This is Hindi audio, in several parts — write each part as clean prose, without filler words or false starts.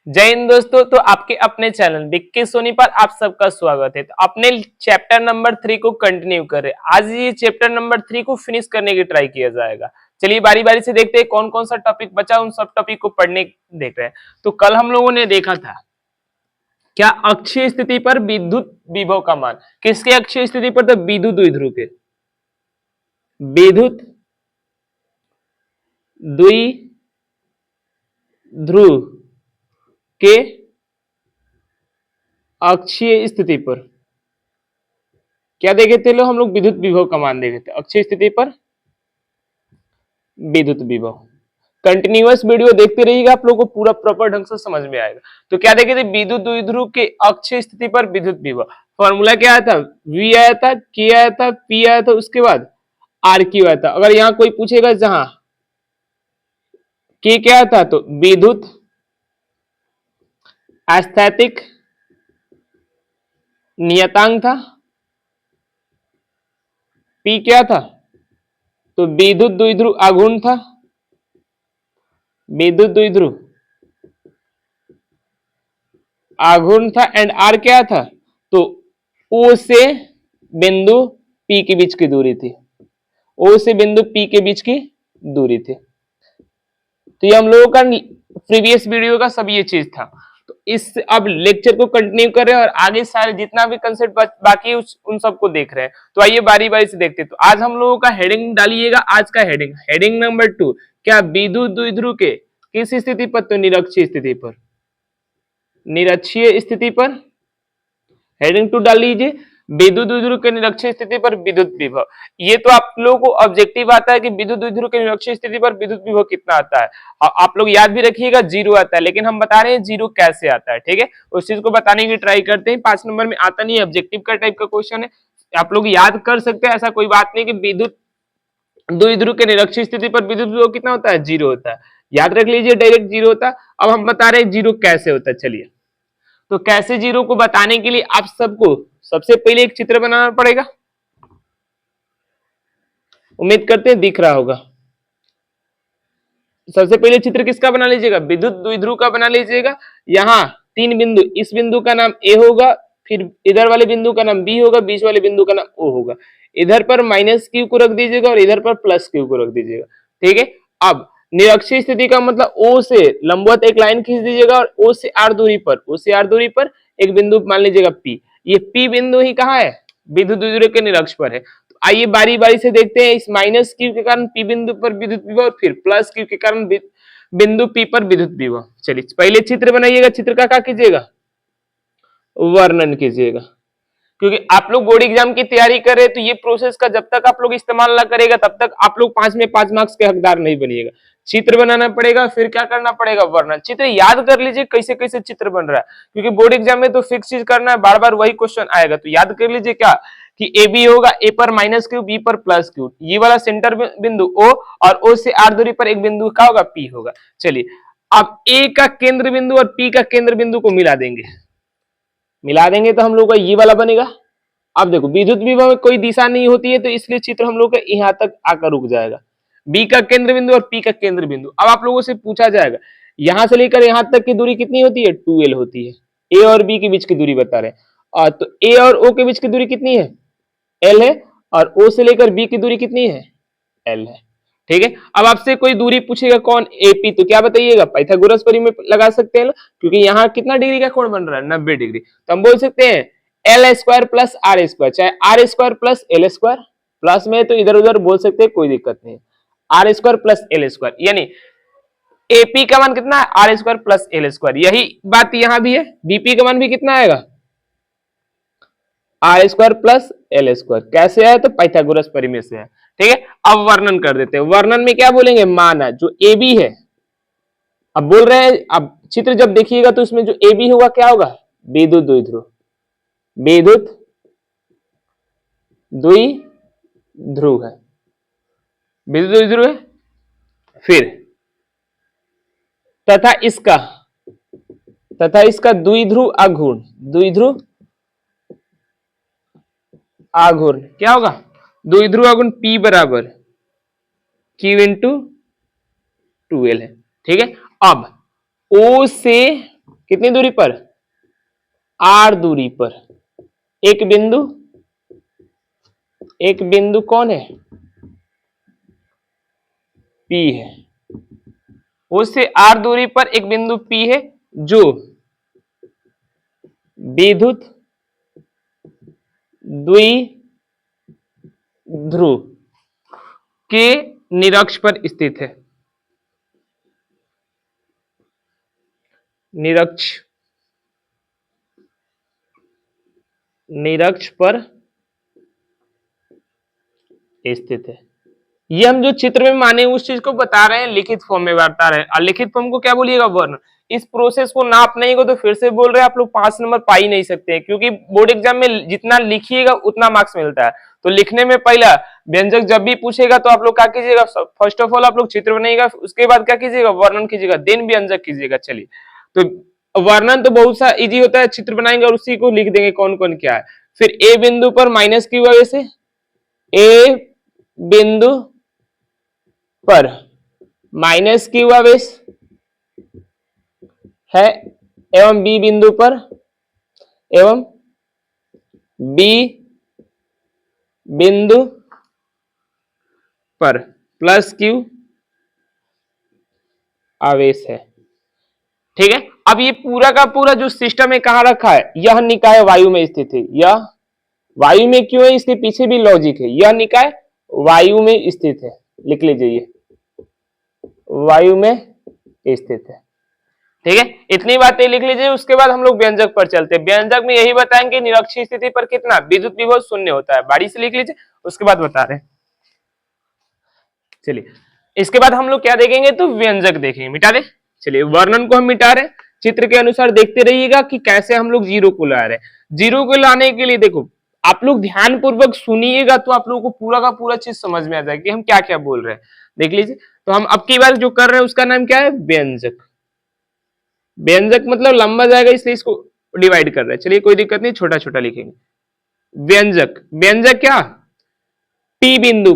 जय हिंद दोस्तों। तो आपके अपने चैनल विक्की सोनी पर आप सबका स्वागत है। तो अपने चैप्टर नंबर 3 को कंटिन्यू करें। आज ये चैप्टर नंबर 3 को फिनिश करने की ट्राई किया जाएगा। चलिए बारी बारी से देखते हैं कौन कौन सा टॉपिक बचा, उन सब टॉपिक को पढ़ने देख रहे हैं। तो कल हम लोगों ने देखा था क्या अक्षीय स्थिति पर विद्युत विभव का मान, किसके अक्षीय स्थिति पर? तो विद्युत द्विध्रुव के, विद्युत द्विध्रुव के अक्षीय स्थिति पर क्या देखे थे लोग? हम लोग विद्युत विभव का मान देखे थे अक्षीय स्थिति पर विद्युत विभव। कंटिन्यूअस वीडियो देखते रहिएगा, आप लोगों को पूरा प्रॉपर ढंग से समझ में आएगा। तो क्या देखे थे? विद्युत द्विध्रुव के अक्षीय स्थिति पर विद्युत विभव। फॉर्मूला क्या आया था? V आया था, K आया था, P आया था, उसके बाद RQ आया था। अगर यहाँ कोई पूछेगा जहां K क्या था तो विद्युत आस्थैतिक नियतांक था, P क्या था तो विद्युत द्विध्रुव आघूर्ण था, विद्युत द्विध्रुव आघूर्ण था, एंड R क्या था तो O से बिंदु P के बीच की दूरी थी, O से बिंदु P के बीच की दूरी थी। तो ये हम लोगों का प्रीवियस वीडियो का सब ये चीज था। तो इस अब लेक्चर को कंटिन्यू कर रहे हैं और आगे सारे जितना भी कंसेप्ट बाकी है उन सबको देख रहे हैं। तो आइए बारी बारी से देखते हैं। तो आज हम लोगों का हेडिंग डालिएगा, आज का हेडिंग नंबर 2, क्या विद्युत द्विध्रुव के किस स्थिति पर? तो निरक्षीय स्थिति पर, निरक्षीय स्थिति पर हेडिंग 2 डाल लीजिए। विद्युत द्विध्रुव के निरक्षीय स्थिति पर विद्युत विभव। ये तो आप लोगों को ऑब्जेक्टिव आता है कि विद्युत द्विध्रुव के निरक्षीय स्थिति पर विद्युत विभव कितना आता है। आप लोग याद भी रखिएगा 0 आता है, लेकिन हम बता रहे हैं 0 कैसे आता है। ठीक है, उस चीज को बताने की ट्राई करते हैं। 5 नंबर में आता नहीं है, ऑब्जेक्टिव का टाइप का क्वेश्चन है, आप लोग याद कर सकते हैं, ऐसा कोई बात नहीं कि विद्युत द्विध्रुव के निरक्षीय स्थिति पर विद्युत विभव कितना होता है? 0 होता है। याद रख लीजिए डायरेक्ट 0 होता है। अब हम बता रहे हैं 0 कैसे होता है। चलिए, तो कैसे 0 को बताने के लिए आप सबको सबसे पहले एक चित्र बनाना पड़ेगा। उम्मीद करते हैं दिख रहा होगा। सबसे पहले चित्र किसका बना लीजिएगा? विद्युत द्विध्रुव का बना लीजिएगा। यहाँ 3 बिंदु, इस बिंदु का नाम A होगा, फिर इधर वाले बिंदु का नाम B होगा, बीच वाले बिंदु का नाम O होगा। इधर पर -Q को रख दीजिएगा और इधर पर +Q को रख दीजिएगा। ठीक है, अब निरक्षीय स्थिति का मतलब O से लंबवत एक लाइन खींच दीजिएगा और O से R दूरी पर एक बिंदु मान लीजिएगा P। ये P बिंदु ही कहाँ है? विद्युत द्विध्रुव के निरक्ष पर है। तो आइए बारी बारी से देखते हैं। इस -Q के कारण P बिंदु पर विद्युत विभव, फिर +Q के कारण बिंदु P पर विद्युत विभव। चलिए पहले चित्र बनाइएगा। चित्र का क्या कीजिएगा? वर्णन कीजिएगा। क्योंकि आप लोग बोर्ड एग्जाम की तैयारी कर रहे हैं, तो ये प्रोसेस का जब तक आप लोग इस्तेमाल ना करेगा तब तक आप लोग 5 में 5 मार्क्स के हकदार नहीं बनिएगा। चित्र बनाना पड़ेगा, फिर क्या करना पड़ेगा? वर्णन। चित्र याद कर लीजिए कैसे कैसे चित्र बन रहा है, क्योंकि बोर्ड एग्जाम में तो फिक्स चीज करना है, बार बार वही क्वेश्चन आएगा। तो याद कर लीजिए क्या कि ए बी होगा, ए पर -Q, बी पर +Q, ये वाला सेंटर बिंदु O और O से R दूरी पर एक बिंदु का होगा P होगा। चलिए अब A का केंद्र बिंदु और P का केंद्र बिंदु को मिला देंगे तो हम लोग का ये वाला बनेगा। अब देखो विद्युत विभव में कोई दिशा नहीं होती है, तो इसलिए चित्र हम लोग का यहाँ तक आकर रुक जाएगा। बी का केंद्र बिंदु और पी का केंद्र बिंदु। अब आप लोगों से पूछा जाएगा यहां से लेकर यहां तक की दूरी कितनी होती है? 2l होती है। ए और बी के बीच की दूरी बता रहे हैं, और तो ए और ओ के बीच की दूरी कितनी है? l है, और ओ से लेकर बी की दूरी कितनी है? l है। ठीक है, अब आपसे कोई दूरी पूछेगा कौन? एपी, तो क्या बताइएगा? पाइथागोरस परिमेय लगा सकते हैं, क्योंकि यहाँ कितना डिग्री का कोण बन रहा है? 90 डिग्री। तो हम बोल सकते हैं L square plus R square, चाहे R square plus L square, plus में तो इधर उधर बोल सकते हैं, कोई दिक्कत नहीं। R square plus L square, यानी एपी का मान कितना है? R square plus L square. यही बात यहां भी है, बीपी का मान भी कितना आएगा? R square plus L square. कैसे है? तो पाइथागोरस परिमेय से है। ठीक है, अब वर्णन कर देते हैं। वर्णन में क्या बोलेंगे? मान है जो ए बी है। अब बोल रहे हैं, अब चित्र जब देखिएगा तो इसमें जो ए बी होगा क्या होगा? विद्युत द्विध्रुव, विद्युत द्विध्रुव है, विद्युत द्विध्रुव है। फिर तथा इसका द्विध्रुव आघूर्ण, द्विध्रुव आघूर्ण क्या होगा? द्विध्रुव आघूर्ण P बराबर Q इंटू 2l है। ठीक है, अब O से कितनी दूरी पर, r दूरी पर एक बिंदु कौन है, P है। उससे r दूरी पर एक बिंदु P है जो विद्युत द्विध्रुव के निरक्ष पर स्थित है, निरक्ष पर स्थित है। ये हम जो चित्र में माने उस चीज को बता रहे हैं, लिखित फॉर्म में बता रहे हैं। और लिखित फॉर्म को क्या बोलिएगा, वर्णन। इस प्रोसेस को ना अपनाइएगा तो फिर से बोल रहे हैं आप लोग 5 नंबर पा ही नहीं सकते हैं, क्योंकि बोर्ड एग्जाम में जितना लिखिएगा उतना मार्क्स मिलता है। तो लिखने में पहला व्यंजक जब भी पूछेगा तो आप लोग क्या कीजिएगा, फर्स्ट ऑफ ऑल आप लोग चित्र बनाइएगा, उसके बाद क्या कीजिएगा, वर्णन कीजिएगा, देन व्यंजक कीजिएगा। चलिए, तो वर्णन तो बहुत सा इजी होता है, चित्र बनाएंगे और उसी को लिख देंगे कौन कौन क्या है। फिर ए बिंदु पर माइनस की वजह से, ए बिंदु पर माइनस क्यू आवेश है एवं बी बिंदु पर एवं बी बिंदु पर प्लस क्यू आवेश है। ठीक है, अब ये पूरा का पूरा जो सिस्टम है कहां रखा है, यह निकाय वायु में स्थित है। यह वायु में क्यों है, इसके पीछे भी लॉजिक है। यह निकाय वायु में स्थित है, लिख लीजिए, वायु में स्थित है। ठीक है, इतनी बातें लिख लीजिए। उसके बाद हम लोग व्यंजक पर चलते हैं। व्यंजक में यही बताएंगे निरक्षीय स्थिति पर कितना विद्युत विभव शून्य होता है। बारी से लिख लीजिए, उसके बाद बता रहे हैं। चलिए, इसके बाद हम लोग क्या देखेंगे, तो व्यंजक देखेंगे। मिटा दे, चलिए वर्णन को हम मिटा रहे हैं। चित्र के अनुसार देखते रहिएगा कि कैसे हम लोग जीरो को ला रहे हैं। जीरो को लाने के लिए देखो, आप लोग ध्यान पूर्वक सुनिएगा तो आप लोगों को पूरा का पूरा चीज समझ में आ जाएगा कि हम क्या क्या बोल रहे हैं। देख लीजिए, तो हम अब की बार जो कर रहे हैं उसका नाम क्या है, व्यंजक। व्यंजक मतलब लंबा जाएगा इसलिए इसको डिवाइड कर रहे हैं। चलिए कोई दिक्कत नहीं, छोटा छोटा लिखेंगे। व्यंजक, व्यंजक क्या, P बिंदु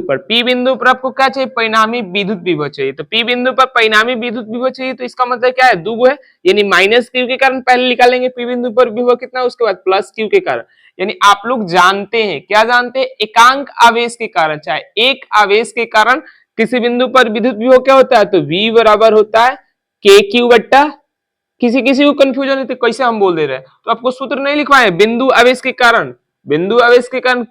पर आपको क्या चाहिए, परिणामी विद्युत विभव चाहिए। तो P बिंदु पर परिणामी विद्युत विभव चाहिए, तो इसका मतलब क्या है, दुगो है, यानी माइनस क्यू के कारण पहले निकालेंगे P बिंदु पर विभव कितना, उसके बाद प्लस क्यू के कारण। यानी आप लोग जानते हैं, क्या जानते हैं, एकांक आवेश के कारण, चाहे एक आवेश के कारण किसी बिंदु पर विद्युत विभव क्या होता है, तो V बराबर होता है के क्यू बट्टा, किसी किसी को कंफ्यूजन है तो कैसे हम बोल दे रहे हैं, तो आपको सूत्र नहीं लिखवाए, बिंदु आवेश के कारण, बिंदु आवेश के कारण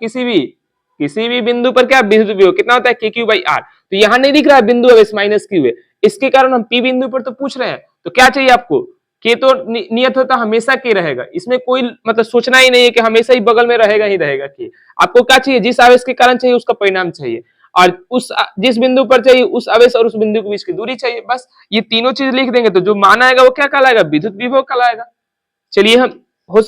किसी भी बिंदु पर क्या विद्युत विभव कितना होता है, के क्यू बाई आर। तो यहां नहीं दिख रहा है बिंदु आवेश माइनस क्यू है, इसके कारण हम पी बिंदु पर तो पूछ रहे हैं। तो क्या चाहिए आपको, के तो नियत होता हमेशा के रहेगा, इसमें कोई मतलब सोचना ही नहीं है कि हमेशा ही बगल में रहेगा ही रहेगा के। आपको क्या चाहिए, जिस आवेश के कारण चाहिए उसका परिणाम चाहिए, और उस जिस बिंदु पर चाहिए उस आवेश और उस बिंदु के बीच की दूरी चाहिए। बस ये तीनों चीज लिख देंगे तो जो मान आएगा वो क्या कहलाएगा, विद्युत विभव कहलाएगा। चलिए, हम हो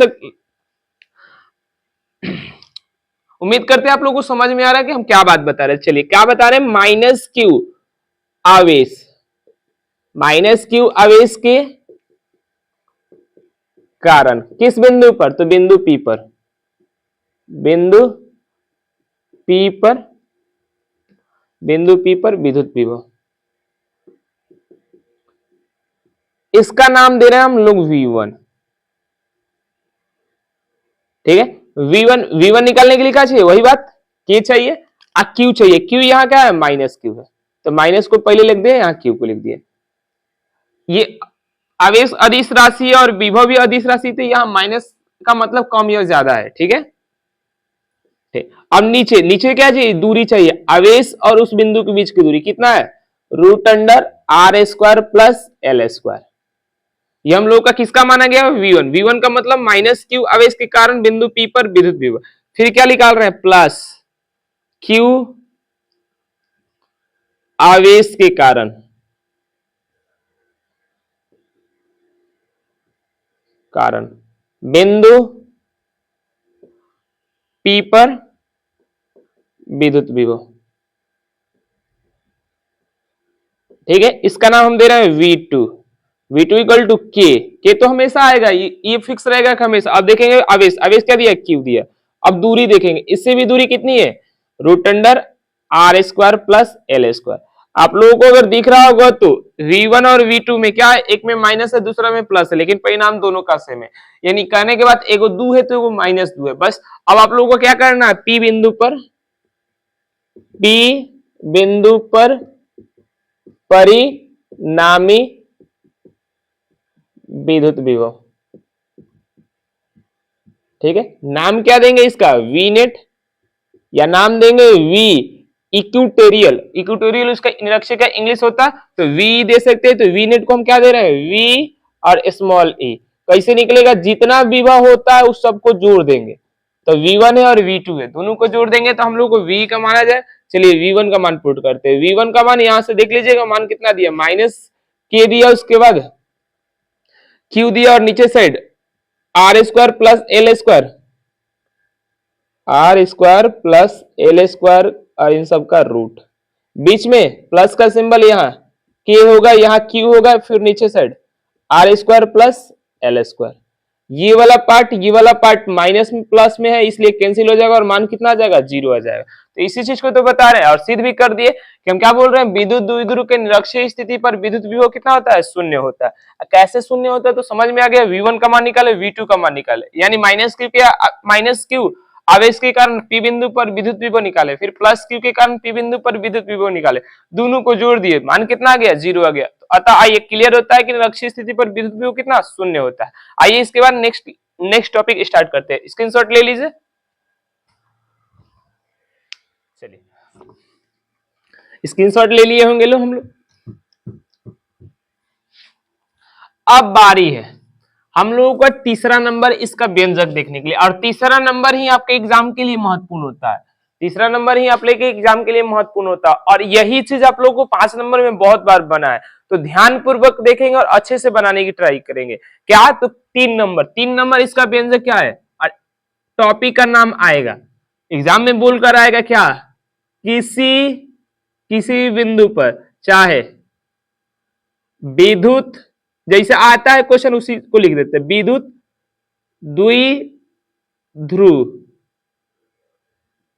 उम्मीद करते हैं आप लोगों को समझ में आ रहा है कि हम क्या बात बता रहे हैं। चलिए क्या बता रहे हैं, माइनस क्यू आवेश के कारण किस बिंदु पर, तो बिंदु P पर, बिंदु P पर विद्युत विभव, इसका नाम दे रहे हैं हम लोग V1। ठीक है, V1 निकालने के लिए क्या चाहिए, वही बात, K चाहिए और Q चाहिए। Q यहाँ क्या है, माइनस Q है, तो माइनस को पहले लिख दिए, यहाँ Q को लिख दिए। ये आवेश अदिश राशि है और विभव भी अदिश राशि, तो यहाँ माइनस का मतलब कम या ज्यादा है। ठीक है, ठीक। अब नीचे क्या चाहिए, दूरी चाहिए, आवेश और उस बिंदु के बीच की दूरी कितना है, √r² प्लस l²। ये हम लोग का किसका माना गया, V1 का मतलब माइनस क्यू आवेश के कारण बिंदु P पर विद्युत विभव। फिर क्या निकाल रहे हैं, प्लस क्यू आवेश के कारण बिंदु P पर विद्युत विभव। ठीक है, इसका नाम हम दे रहे हैं V2 इक्वल टू के तो हमेशा आएगा, ये फिक्स रहेगा कि हमेशा। अब देखेंगे आवेश क्या दिया, क्यू दिया। अब दूरी देखेंगे, इससे भी दूरी कितनी है, √r² प्लस l²। आप लोगों को अगर दिख रहा होगा तो V1 और V2 में क्या है, एक में माइनस है दूसरा में प्लस है, लेकिन परिणाम दोनों का सेम है। यानी कहने के बाद एगो दू है तो एगो माइनस दू है। बस अब आप लोगों को क्या करना है, P बिंदु पर परिणामी विद्युत विभव, ठीक है। नाम क्या देंगे इसका, वी नेट, या नाम देंगे वी इक्यूटेरियल। इक्यूटेरियल उसका निरक्षक का इंग्लिश होता, तो वी दे सकते हैं। तो वी नेट को हम क्या दे रहे हैं, वी और स्मॉल ए। कैसे निकलेगा, जितना विभव होता है उस सबको जोड़ देंगे। तो V1 है और V2 है, दोनों को जोड़ देंगे तो हम लोग को V का माना जाए। चलिए V1 का मान पुट करते हैं। V1 का मान यहां से देख लीजिएगा, मान कितना दिया, माइनस के दिया, उसके बाद Q दिया और नीचे side R square plus L square, R square plus L square और इन सब का रूट, बीच में प्लस का सिंबल, यहाँ K होगा, यहाँ Q होगा, फिर नीचे side R square plus L square. ये वाला पार्ट माइनस में प्लस में है, इसलिए कैंसिल हो जाएगा और मान कितना आ जाएगा, 0 आ जाएगा। तो इसी चीज को तो बता रहे हैं और सिद्ध भी कर दिए कि हम क्या बोल रहे हैं, विद्युत द्विध्रुव के निरक्षीय स्थिति पर विद्युत विभव कितना होता है, शून्य होता है। कैसे शून्य होता है तो समझ में आ गया। V1 का मान निकाले, V2 का मान निकाले, यानी माइनस क्यू आवेश के कारण P बिंदु पर विद्युत विभव निकाले, फिर प्लस Q के कारण P बिंदु पर विद्युत विभव निकाले, दोनों को जोड़ दिए, मान कितना आ गया, 0 आ गया। तो अतः आइए क्लियर होता है कि निरक्षीय स्थिति पर विद्युत विभव कितना, शून्य होता है। आइए इसके बाद नेक्स्ट टॉपिक स्टार्ट करते हैं। स्क्रीनशॉट ले लीजिए। चलिए स्क्रीनशॉट ले लिए होंगे लो हम लोग। अब बारी है हम लोगों का तीसरा नंबर इसका व्यंजक देखने के लिए, और तीसरा नंबर ही आपके एग्जाम के लिए महत्वपूर्ण होता है। तीसरा नंबर ही आप लेके एग्जाम के लिए महत्वपूर्ण होता है, और यही चीज आप लोगों को 5 नंबर में बहुत बार बना है। तो ध्यान पूर्वक देखेंगे और अच्छे से बनाने की ट्राई करेंगे। क्या, तो 3 नंबर इसका व्यंजक क्या है, टॉपिक का नाम आएगा, एग्जाम में बोलकर आएगा क्या, किसी बिंदु पर चाहे विद्युत, जैसे आता है क्वेश्चन उसी को लिख देते हैं, विद्युत द्विध्रुव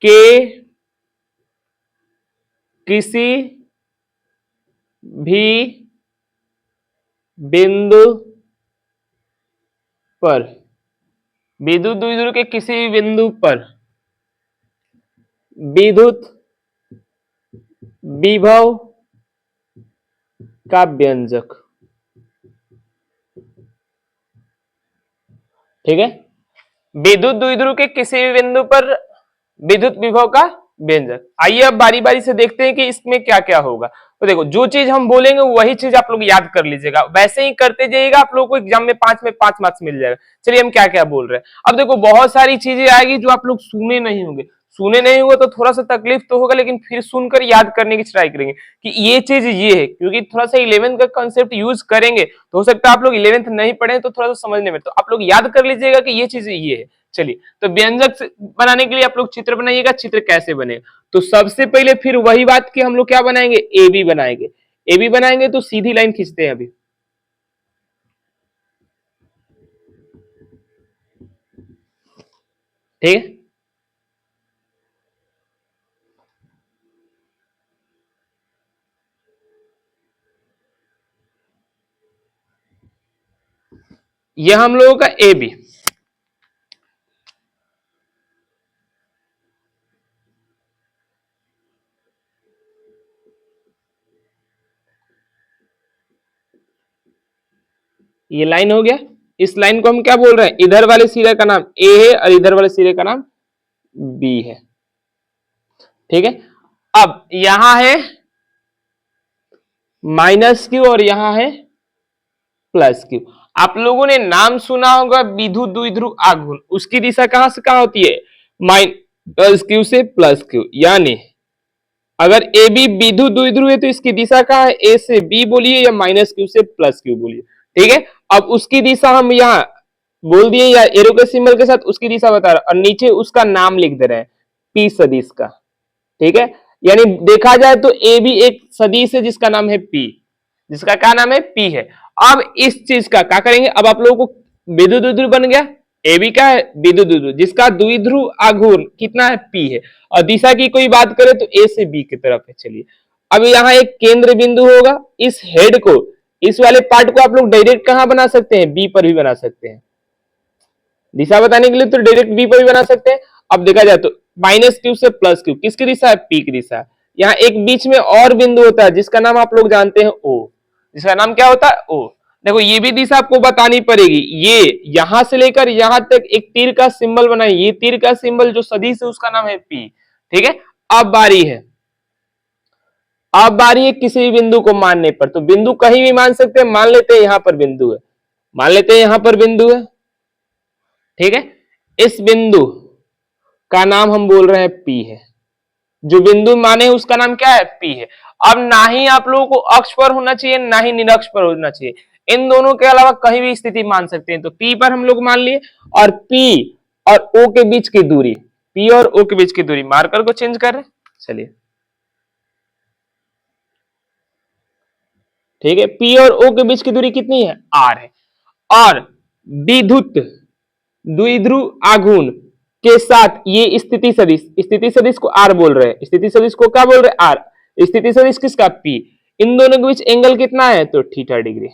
के किसी भी बिंदु पर, विद्युत द्विध्रुव के किसी भी बिंदु पर विद्युत विभव का व्यंजक, ठीक है। विद्युत द्विध्रुव के किसी भी बिंदु पर विद्युत विभव का व्यंजक। आइए अब बारी बारी से देखते हैं कि इसमें क्या क्या होगा। तो देखो, जो चीज हम बोलेंगे वही चीज आप लोग याद कर लीजिएगा, वैसे ही करते जाइएगा, आप लोगों को एग्जाम में 5 मार्क्स मिल जाएगा। चलिए हम क्या क्या बोल रहे हैं। अब देखो, बहुत सारी चीजें आएगी जो आप लोग सुने नहीं होंगे तो थोड़ा सा तकलीफ तो होगा, लेकिन फिर सुनकर याद करने की ट्राई करेंगे कि ये चीज ये है, क्योंकि थोड़ा सा 11th का कंसेप्ट यूज करेंगे तो हो सकता है आप लोग 11th नहीं पढ़े तो थोड़ा सा समझने में, तो आप लोग याद कर लीजिएगा कि ये चीज ये है। चलिए, तो व्यंजक बनाने के लिए आप लोग चित्र बनाइएगा। चित्र कैसे बनेगा, तो सबसे पहले फिर वही बात कि हम लोग क्या बनाएंगे, AB बनाएंगे। AB बनाएंगे तो सीधी लाइन खींचते हैं अभी, ठीक है। यह हम लोगों का AB, ये लाइन हो गया। इस लाइन को हम क्या बोल रहे हैं, इधर वाले सिरे का नाम A है और इधर वाले सिरे का नाम B है, ठीक है। अब यहां है माइनस Q और यहां है प्लस Q। आप लोगों ने नाम सुना होगा विद्युत द्विध्रुव आघूर्ण, उसकी दिशा कहां से कहां होती है, माइनस Q से प्लस Q। यानी अगर ए बी विद्युत द्विध्रुव है तो इसकी दिशा कहां है, ए से बी बोलिए या माइनस Q से प्लस Q बोलिए, ठीक है। अब उसकी दिशा हम यहाँ बोल दिए या एरो के सिंबल के साथ उसकी दिशा बता रहे, और नीचे उसका नाम लिख दे रहे हैं P सदिश का, ठीक है। यानी देखा जाए तो ए भी एक सदिश है जिसका नाम है P, जिसका क्या नाम है, P है। अब इस चीज का क्या करेंगे, अब आप लोगों को विद्युत द्विध्रुव बन गया, ए बी का है विद्युत द्विध्रुव जिसका द्विध्रुव आघूर्ण कितना है, P है, और दिशा की कोई बात करें तो ए से बी की तरफ है। चलिए अब यहाँ एक केंद्र बिंदु होगा, इस हेड को, इस वाले पार्ट को आप लोग डायरेक्ट कहां बना सकते हैं, बी पर भी बना सकते हैं। दिशा बताने के लिए तो डायरेक्ट बी पर भी बना सकते हैं। अब देखा जाए तो माइनस क्यू से प्लस क्यू किसकी दिशा है, पी की दिशा। यहाँ एक बीच में और बिंदु होता है जिसका नाम आप लोग जानते हैं ओ, जिसका नाम क्या होता है, ओ। देखो ये भी दिशा आपको बतानी पड़ेगी, ये यहां से लेकर यहां तक एक तीर का सिंबल बनाए, ये तीर का सिंबल जो सदिश है उसका नाम है पी, ठीक है। अब बारी है, अब बारी है किसी भी बिंदु को मानने पर, तो बिंदु कहीं भी मान सकते हैं, मान लेते हैं यहां पर बिंदु है, मान लेते हैं यहां पर बिंदु है, ठीक है। इस बिंदु का नाम हम बोल रहे हैं पी है, जो बिंदु माने उसका नाम क्या है, पी है। अब ना ही आप लोगों को अक्ष पर होना चाहिए, ना ही निरक्ष पर होना चाहिए, इन दोनों के अलावा कहीं भी स्थिति मान सकते हैं। तो पी पर हम लोग मान लिए, और पी और ओ के बीच की दूरी, पी और ओ के बीच की दूरी, मार्कर को चेंज कर रहे हैं, चलिए ठीक है। पी और ओ के बीच की दूरी कितनी है, आर है। और विद्युत द्विध्रुव आघूर्ण के साथ ये स्थिति सदिश, स्थिति सदिश को आर बोल रहे हैं, स्थिति सदिश को क्या बोल रहे हैं, आर। स्थिति सदिश किसका, पी। इन दोनों के बीच एंगल कितना है, तो थीटा डिग्री।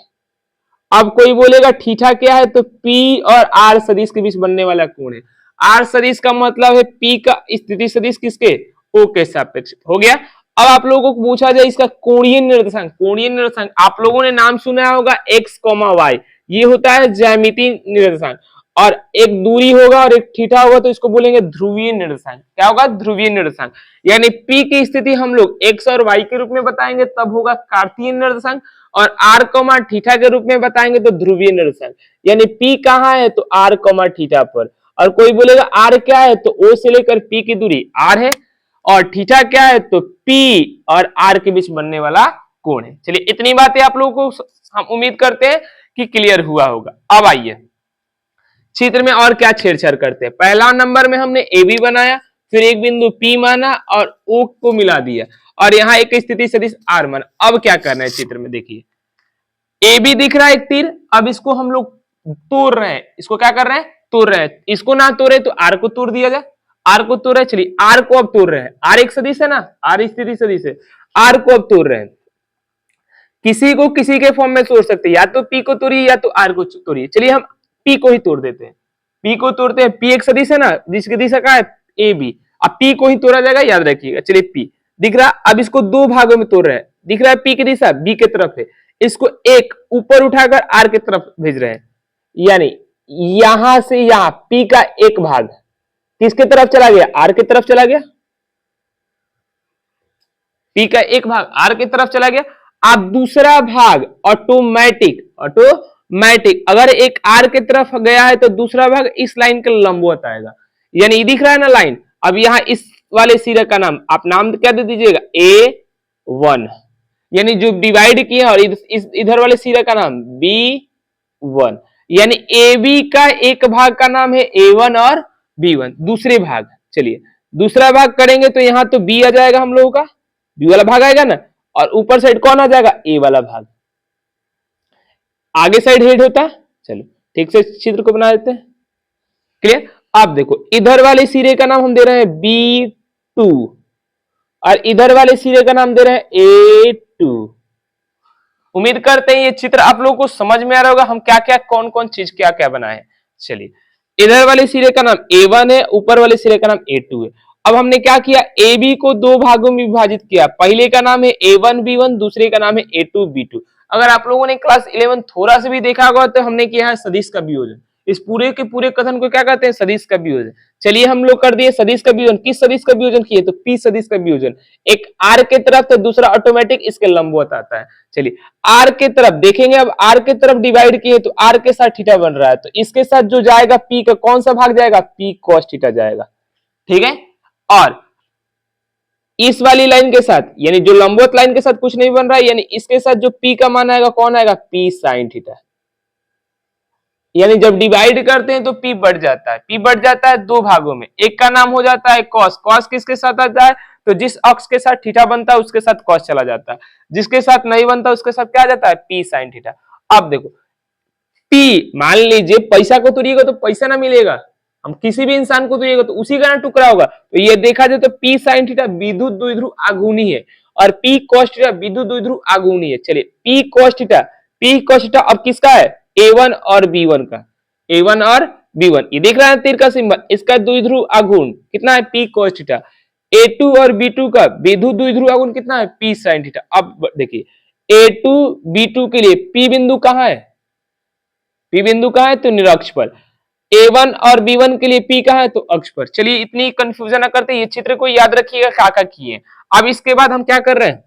अब कोई बोलेगा थीटा क्या है, तो पी और आर सदिश के बीच बनने वाला कोण है। आर सदिश का मतलब है पी का स्थिति सदिश किसके, ओ के सापेक्ष, हो गया। अब आप लोगों को पूछा जाए इसका कोणीय निर्देशांक, कोणीय निर्देशांक आप लोगों ने नाम सुना होगा एक्स, वाई, ये होता है ज्यामितीय निर्देशांक। और एक दूरी होगा और एक थीटा होगा, तो इसको बोलेंगे ध्रुवीय निर्देशांक। क्या होगा, ध्रुवीय निर्देशांक। यानी पी की स्थिति हम लोग एक्स और वाई के रूप में बताएंगे तब होगा कार्तीय निर्देशांक, और आर कॉमा थीटा के रूप में बताएंगे तो ध्रुवीय निर्देशांक। यानी पी कहाँ है, तो आर कॉमा थीटा पर। और कोई बोलेगा आर क्या है, तो ओ से लेकर पी की दूरी आर है, और थीटा क्या है, तो पी और आर के बीच बनने वाला कोण है। चलिए इतनी बातें आप लोगों को हम उम्मीद करते हैं कि क्लियर हुआ होगा। अब आइए चित्र में और क्या छेड़छाड़ करते हैं। पहला नंबर में हमने ए बी बनाया, फिर एक बिंदु पी माना और ओ को मिला दिया, और यहाँ एक स्थिति सदिश आर माना। अब क्या करना है चित्र में, देखिए ए बी दिख रहा है एक तीर, अब इसको हम लोग तोड़ रहे हैं, इसको क्या कर रहे हैं, तोड़ रहे हैं। इसको ना तोड़े तो आर को तोड़ दिया जाए, आर को तोड़ रहे, चलिए आर को अब तोड़ रहे हैं। आर एक सदिश है ना, आर स्थिति सदिश है, आर को अब तोड़ रहे हैं। किसी को किसी के फॉर्म में तोड़ सकते हैं, या तो पी को तोड़िए या तो आर को तोड़िए। चलिए हम पी को ही तोड़ देते हैं, पी को तोड़ते हैं। पी एक सदिश है ना, जिसकी दिशा क्या है, ए बी। अब पी को ही तोड़ा जाएगा, याद रखिएगा। चलिए पी दिख रहा, अब इसको दो भागों में तोड़ रहे हैं। दिख रहा है पी की दिशा बी की तरफ है, इसको एक ऊपर उठाकर आर की तरफ भेज रहे हैं। यानी यहां से यहां पी का एक भाग किसके तरफ चला गया, आर की तरफ चला गया। पी का एक भाग आर की तरफ चला गया। अब दूसरा भाग ऑटोमेटिक अगर एक आर की तरफ गया है तो दूसरा भाग इस लाइन के लंबवत आएगा। यानी दिख रहा है ना लाइन। अब यहां इस वाले सिरे का नाम आप नाम क्या दे दीजिएगा, A1, यानी जो डिवाइड किया, और इधर वाले सिरे का नाम B1। यानी AB का एक भाग का नाम है A1 और B1, दूसरे भाग। चलिए दूसरा भाग करेंगे तो यहां तो B आ जाएगा हम लोगों का, बी वाला भाग आएगा ना, और ऊपर साइड कौन आ जाएगा, ए वाला भाग। आगे साइड हेड होता है। चलो ठीक से चित्र को बना देते हैं, क्लियर। अब देखो इधर वाले सिरे का नाम हम दे रहे हैं B2, और इधर वाले सिरे का नाम दे रहे हैं A2। उम्मीद करते हैं ये चित्र आप लोगों को समझ में आ रहा होगा, हम क्या क्या कौन कौन चीज क्या क्या बनाए हैं। चलिए इधर वाले सिरे का नाम A1 है, ऊपर वाले सिरे का नाम A2 है। अब हमने क्या किया, ए बी को दो भागों में विभाजित किया। पहले का नाम है A1 B1, दूसरे का नाम है A2 B2। अगर आप लोगों ने क्लास 11 थोड़ा सा भी देखा होगा तो हमने किया है सदिश का वियोजन। इस पूरे के पूरे कथन को क्या कहते हैं, सदिश का वियोजन। चलिए हम लोग कर दिए सदिश का वियोजन। किस सदिश का वियोजन किए, तो पी सदिश का वियोजन। एक आर के तरफ तो दूसरा ऑटोमेटिक इसके लंबवत आता है। चलिए आर के तरफ देखेंगे, अब आर के तरफ डिवाइड किए तो आर के साथ थीटा बन रहा है, तो इसके साथ जो जाएगा पी का कौन सा भाग जाएगा, पी कॉस थीटा जाएगा, ठीक है। और इस वाली लाइन के साथ, यानी जो लंबवत लाइन के साथ कुछ नहीं बन रहा है, यानी इसके साथ जो पी का मान आएगा कौन आएगा, पी साइन थीटा। यानी जब डिवाइड करते हैं तो पी बढ़ जाता है, पी बढ़ जाता है दो भागों में। एक का नाम हो जाता है कॉस, कॉस किसके साथ आता है, तो जिस अक्ष के साथ थीटा बनता है उसके साथ कॉस चला जाता है, जिसके साथ नहीं बनता उसके साथ क्या जाता है, पी साइन थीटा। अब देखो पी, मान लीजिए पैसा को तोड़िएगा तो पैसा ना मिलेगा, हम किसी भी इंसान को तोड़िएगा तो उसी का ना टुकड़ा होगा। तो ये देखा जाए तो पी साइन थीटा विद्युत द्विध्रुव आघूर्णी है, और P cos थीटा विद्युत द्विध्रुव आघूर्णी है। चलिए P cos थीटा अब किसका है? A1 और B1 का, A1 और B1 ये देख रहा है तीर का सिंबल, इसका द्विध्रुव आघूर्ण कितना है? P cos theta. A2 और B2 का विद्युत द्विध्रुव आघूर्ण कितना है? P sin theta. अब देखिए A2 B2 के लिए P बिंदु कहां है? P बिंदु कहां है? तो निरक्ष पर। A1 और B1 के लिए P कहां है? तो अक्ष पर। चलिए इतनी कंफ्यूजन ना करते, ये चित्र को याद रखिएगा क्या किए। अब इसके बाद हम क्या कर रहे हैं?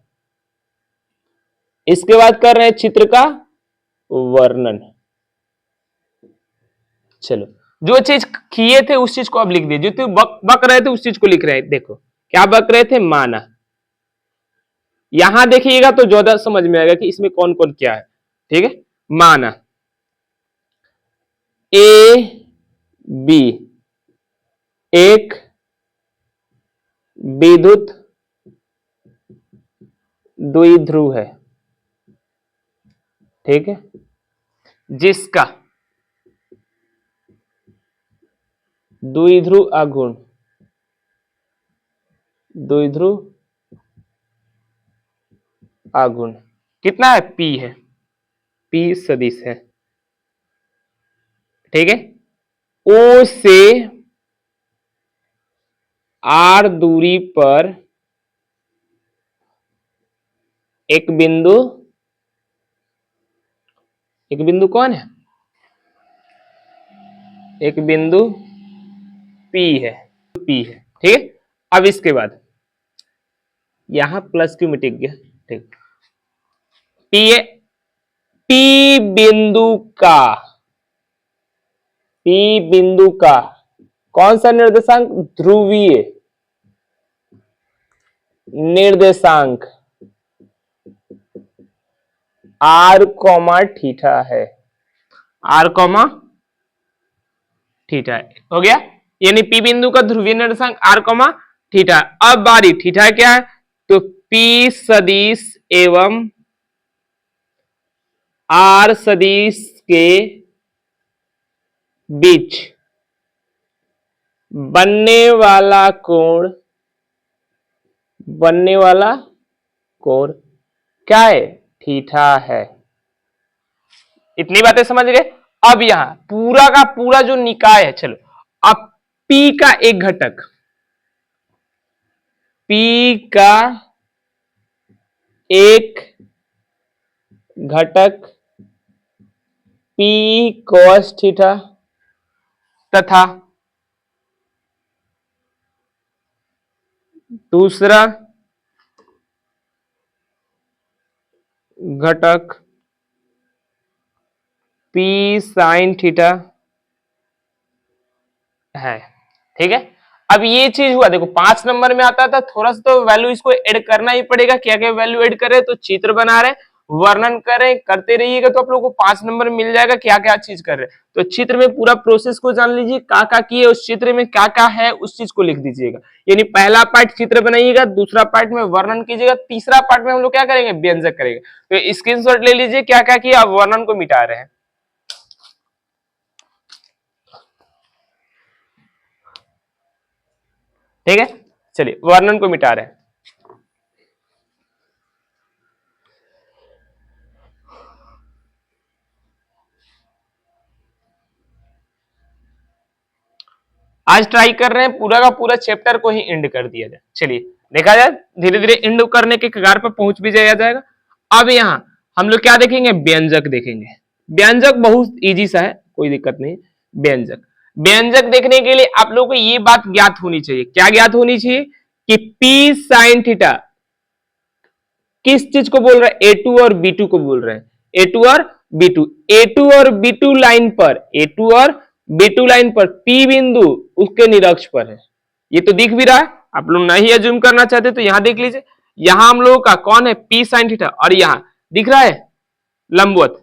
इसके बाद कर रहे हैं चित्र का वर्णन। चलो जो चीज किए थे उस चीज को अब लिख दीजिए, जो बक रहे थे उस चीज को लिख रहे हैं। देखो क्या बक रहे थे? माना। यहां देखिएगा तो ज्यादा समझ में आएगा कि इसमें कौन कौन क्या है। ठीक है, माना ए बी एक विद्युत द्विध्रुव है, ठीक है, जिसका द्विध्रुव आघूर्ण कितना है? P है, P सदिश है, ठीक है। O से R दूरी पर एक बिंदु कौन है? एक बिंदु P है, ठीक है। अब इसके बाद यहां प्लस क्यों मिट गया? ठीक, P बिंदु का कौन सा निर्देशांक? ध्रुवीय निर्देशांक R, थीटा है, R, थीटा है। हो गया, यानी P बिंदु का ध्रुवीय निर्देशांक R, थीटा। अब बारी थीटा क्या है? तो P सदिश एवं R सदिश के बीच बनने वाला कोण क्या है? थीटा है। इतनी बातें समझ गए। अब यहां पूरा का पूरा जो निकाय है, चलो अब P का एक घटक, P का एक घटक P cos थीटा तथा दूसरा घटक P sin थीटा है, ठीक है। अब ये चीज हुआ, देखो 5 नंबर में आता था, थोड़ा सा तो वैल्यू इसको ऐड करना ही पड़ेगा। क्या क्या वैल्यू ऐड करें? तो चित्र बना रहे, वर्णन करें, करते रहिएगा तो आप लोगों को 5 नंबर मिल जाएगा। क्या क्या चीज कर रहे, तो चित्र में पूरा प्रोसेस को जान लीजिए, क्या किए उस चित्र में, क्या क्या है उस चीज को लिख दीजिएगा। यानी पहला पार्ट चित्र बनाइएगा, दूसरा पार्ट में वर्णन कीजिएगा, तीसरा पार्ट में हम लोग क्या करेंगे? व्यंजक करेंगे। तो स्क्रीनशॉट ले लीजिए, क्या क्या किया, आप वर्णन को मिटा रहे हैं। ठीक है, चलिए वर्णन को मिटा रहे हैं। आज ट्राई कर रहे हैं पूरा का पूरा चैप्टर को ही एंड कर दिया जाए। चलिए देखा जाए, धीरे धीरे एंड करने के कगार पर पहुंच भी जाया जाएगा। अब यहां हम लोग क्या देखेंगे? व्यंजक देखेंगे। व्यंजक बहुत इजी सा है, कोई दिक्कत नहीं। व्यंजक देखने के लिए आप लोगों को ये बात ज्ञात होनी चाहिए। क्या ज्ञात होनी चाहिए? कि P sin थीटा किस चीज को बोल रहे हैं? A2 और B2 को बोल रहे हैं। A2 और B2 लाइन पर P बिंदु उसके निरक्ष पर है। ये तो दिख भी रहा है, आप लोग नहीं अज्यूम करना चाहते तो यहां देख लीजिए। यहां हम लोगों का कौन है? P sin थीटा, और यहां दिख रहा है लंबवत,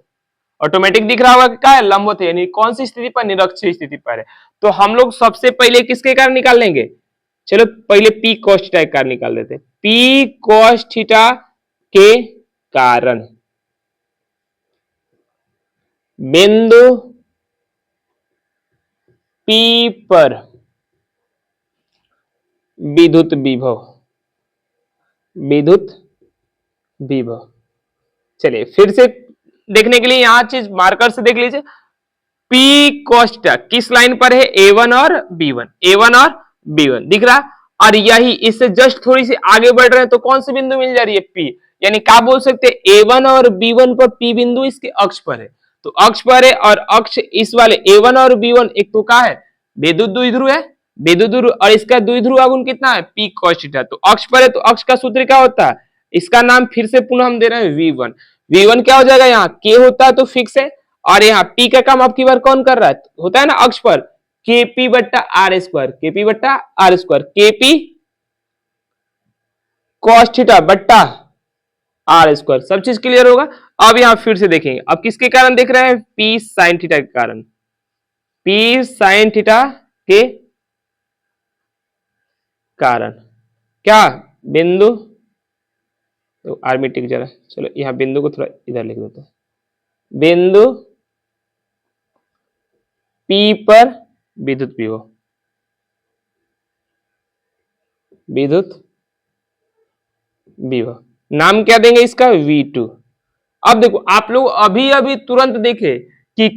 ऑटोमेटिक दिख रहा होगा कि क्या है? लंबवत है, यानी कौन सी स्थिति पर? निरक्ष स्थिति पर है। तो हम लोग सबसे पहले किसके कारण निकाल लेंगे? चलो पहले P cos थीटा के कारण निकाल देते हैं। P cos थीटा के कारण बिंदु P पर विद्युत विभव। चलिए फिर से देखने के लिए यहां चीज मार्कर से देख लीजिए, P cos थीटा किस लाइन पर है, A1 और B1, A1 और B1 दिख रहा, और यही इससे जस्ट थोड़ी सी आगे बढ़ रहे हैं तो कौन सी बिंदु मिल जा रही है, P, यानी क्या बोल सकते हैं, A1 और B1 पर P बिंदु इसके अक्ष पर है, तो अक्ष पर है और अक्ष इस वाले A1 और B1 एक तो क्या है, विद्युत द्विध्रुव है, विद्युत द्विध्रुव, और इसका द्विध्रुव आघूर्ण कितना है, P cos थीटा, तो अक्ष पर है तो अक्ष का सूत्र क्या होता है, इसका नाम फिर से पुनः हम दे रहे हैं V1, V1 क्या हो जाएगा, यहाँ K होता है तो फिक्स है, और यहाँ P का काम अब की बार कौन कर रहा है, होता है ना अक्ष पर, KP बट्टा आर स्क्वायर, KP बट्टा R square, KP cos theta बट्टा आर स्क्वायर, सब चीज क्लियर होगा। अब यहाँ फिर से देखेंगे, अब किसके कारण देख रहे हैं, P sin थीटा के कारण, P sin थीटा के कारण, क्या बिंदु, तो आर्मिटिक जरा, चलो यहाँ बिंदु को थोड़ा इधर लिख देते हैं, बिंदु P पर विद्युत विभव, विद्युत विभव, नाम क्या देंगे इसका, V2। अब देखो आप लोग अभी अभी तुरंत देखे कि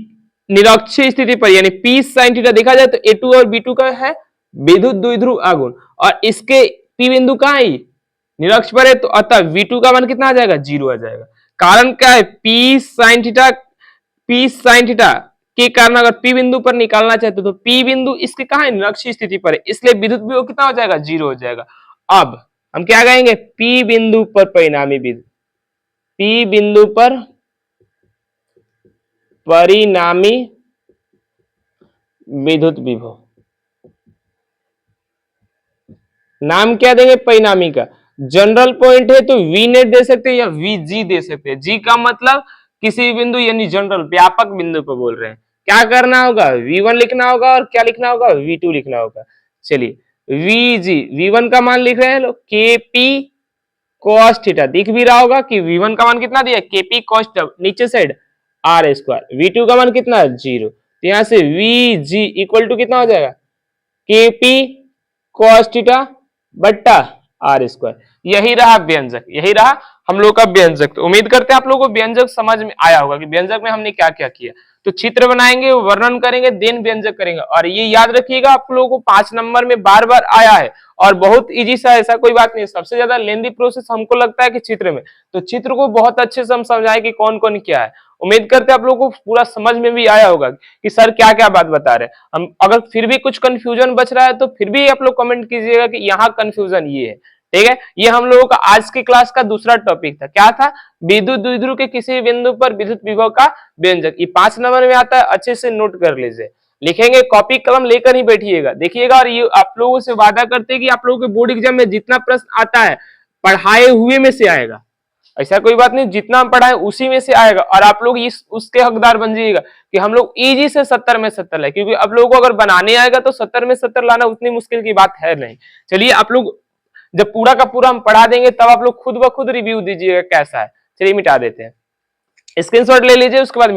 निरक्षीय स्थिति पर यानी P sin थीटा देखा जाए तो A2 और B2 का है विद्युत द्विध्रुव आघूर्ण, और इसके P बिंदु कहां है, निरक्ष पर है, तो अतः V2 का मान कितना आ जाएगा, 0 आ जाएगा। कारण क्या है, P sin थीटा के कारण अगर P बिंदु पर निकालना चाहते तो P बिंदु इसके कहां है, निरक्षीय स्थिति पर है, इसलिए विद्युत विभव कितना हो जाएगा, 0 हो जाएगा। अब हम क्या कहेंगे, P बिंदु पर परिणामी विद्युत, P बिंदु पर परिणामी विद्युत विभव, नाम क्या देंगे परिणामी का, जनरल पॉइंट है तो V नेट दे सकते हैं या VG दे सकते हैं, G का मतलब किसी भी बिंदु यानी जनरल व्यापक बिंदु पर बोल रहे हैं, क्या करना होगा, V1 लिखना होगा और क्या लिखना होगा, V2 लिखना होगा। चलिए VG, V1 का मान लिख रहे हैं लोग, KP cos थीटा, दिख भी रहा होगा कि V1 का मान कितना दिया, KP cos थीटा, नीचे साइड आर स्क्वायर, V2 का मान कितना है, 0, तो यहां से VG इक्वल टू कितना हो जाएगा, KP cos थीटा बट्टा आर स्क्वायर, यही रहा व्यंजक, यही रहा हम लोग का व्यंजक। तो उम्मीद करते हैं आप लोगों को व्यंजक समझ में आया होगा कि व्यंजक में हमने क्या क्या किया। तो चित्र बनाएंगे, वर्णन करेंगे, देन व्यंजक करेंगे, और ये याद रखिएगा आप लोगों को 5 नंबर में बार बार आया है और बहुत इजी सा, ऐसा कोई बात नहीं। सबसे ज्यादा लेंदी प्रोसेस हमको लगता है कि चित्र में, तो चित्र को बहुत अच्छे से हम समझाएं कि कौन कौन क्या है। उम्मीद करते हैं आप लोगों को पूरा समझ में भी आया होगा कि सर क्या क्या बात बता रहे हैं। हम अगर फिर भी कुछ कंफ्यूजन बच रहा है तो फिर भी आप लोग कमेंट कीजिएगा कि यहाँ कंफ्यूजन ये है, ठीक है। ये हम लोगों का आज की क्लास का दूसरा टॉपिक था, क्या था, विद्युत द्विध्रुव के किसी बिंदु पर विद्युत विभव का व्यंजक। ये 5 नंबर में आता है, अच्छे से नोट कर लीजिए, लिखेंगे, कॉपी कलम लेकर ही बैठिएगा, देखिएगा। और ये आप लोगों से वादा करते हैं कि आप लोगों के बोर्ड एग्जाम में जितना प्रश्न आता है पढ़ाए हुए में से आएगा, ऐसा कोई बात नहीं, जितना हम पढ़ाए उसी में से आएगा। और आप लोग इस उसके हकदार बन जाइएगा कि हम लोग इजी से 70 में 70 लाए, क्योंकि आप लोगों को अगर बनाने आएगा तो 70 में 70 लाना उतनी मुश्किल की बात है नहीं। चलिए आप लोग जब पूरा का पूरा हम पढ़ा देंगे तब आप लोग खुद ब खुद रिव्यू दीजिएगा कैसा है। चलिए मिटा देते हैं, स्क्रीनशॉट ले लीजिए, उसके बाद